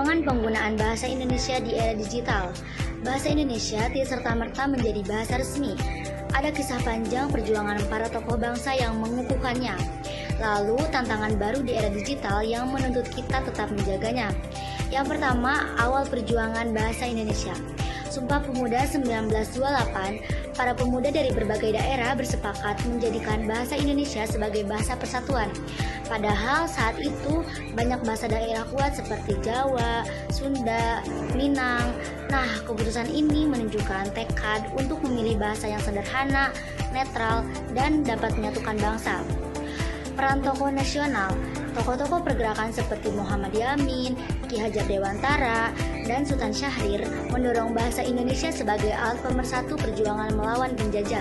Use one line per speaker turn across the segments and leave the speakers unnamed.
Perkembangan penggunaan bahasa Indonesia di era digital. Bahasa Indonesia tidak serta-merta menjadi bahasa resmi. Ada kisah panjang perjuangan para tokoh bangsa yang mengukuhkannya. Lalu tantangan baru di era digital yang menuntut kita tetap menjaganya. Yang pertama, awal perjuangan bahasa Indonesia. Sumpah Pemuda 1928, para pemuda dari berbagai daerah bersepakat menjadikan bahasa Indonesia sebagai bahasa persatuan. Padahal saat itu banyak bahasa daerah kuat seperti Jawa, Sunda, Minang. Nah, keputusan ini menunjukkan tekad untuk memilih bahasa yang sederhana, netral, dan dapat menyatukan bangsa. Peran tokoh nasional. Tokoh-tokoh pergerakan seperti Muhammad Yamin, Ki Hajar Dewantara, dan Sultan Syahrir mendorong bahasa Indonesia sebagai alat pemersatu perjuangan melawan penjajah.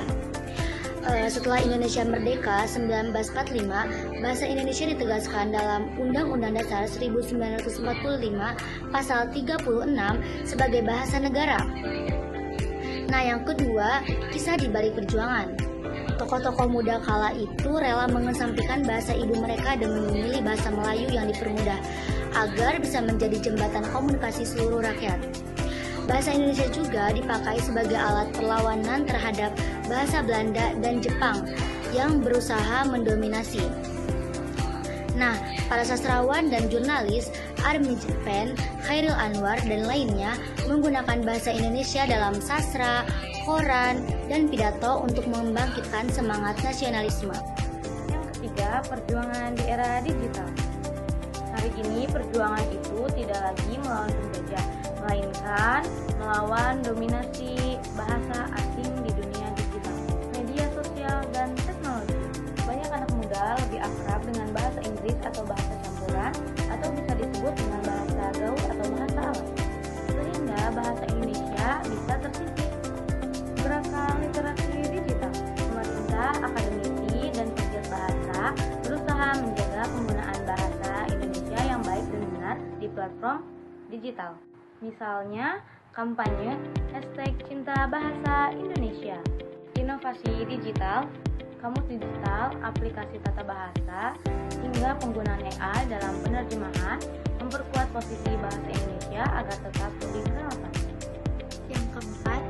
Setelah Indonesia merdeka 1945, bahasa Indonesia ditegaskan dalam Undang-Undang Dasar 1945 Pasal 36 sebagai bahasa negara. Nah, yang kedua, kisah di balik perjuangan. Tokoh-tokoh muda kala itu rela mengesampingkan bahasa ibu mereka demi memilih bahasa Melayu yang dipermudah agar bisa menjadi jembatan komunikasi seluruh rakyat. Bahasa Indonesia juga dipakai sebagai alat perlawanan terhadap bahasa Belanda dan Jepang yang berusaha mendominasi. Nah, para sastrawan dan jurnalis Armij Pen, Khairil Anwar, dan lainnya menggunakan bahasa Indonesia dalam sastra, koran, dan pidato untuk membangkitkan semangat nasionalisme.
Yang ketiga, perjuangan di era digital. Hari ini perjuangan itu tidak lagi melawan penjajah, melainkan melawan dominasi bahasa asing di dunia digital, media sosial, dan teknologi. Banyak anak muda lebih akrab dengan bahasa Inggris atau bahasa campuran, atau bisa disebut dengan bahasa gaul atau bahasa alam, sehingga bahasa Indonesia bisa tersisih. Gerakan literasi digital. Pemerintah, akademisi, dan pegiat bahasa berusaha menjaga penggunaan bahasa Indonesia yang baik dan benar di platform digital. Misalnya, kampanye #CintaBahasaIndonesia. Inovasi digital, kamus digital, aplikasi tata bahasa, hingga penggunaan AI dalam penerjemahan memperkuat posisi bahasa Indonesia agar tetap lebih relevan.
Yang keempat,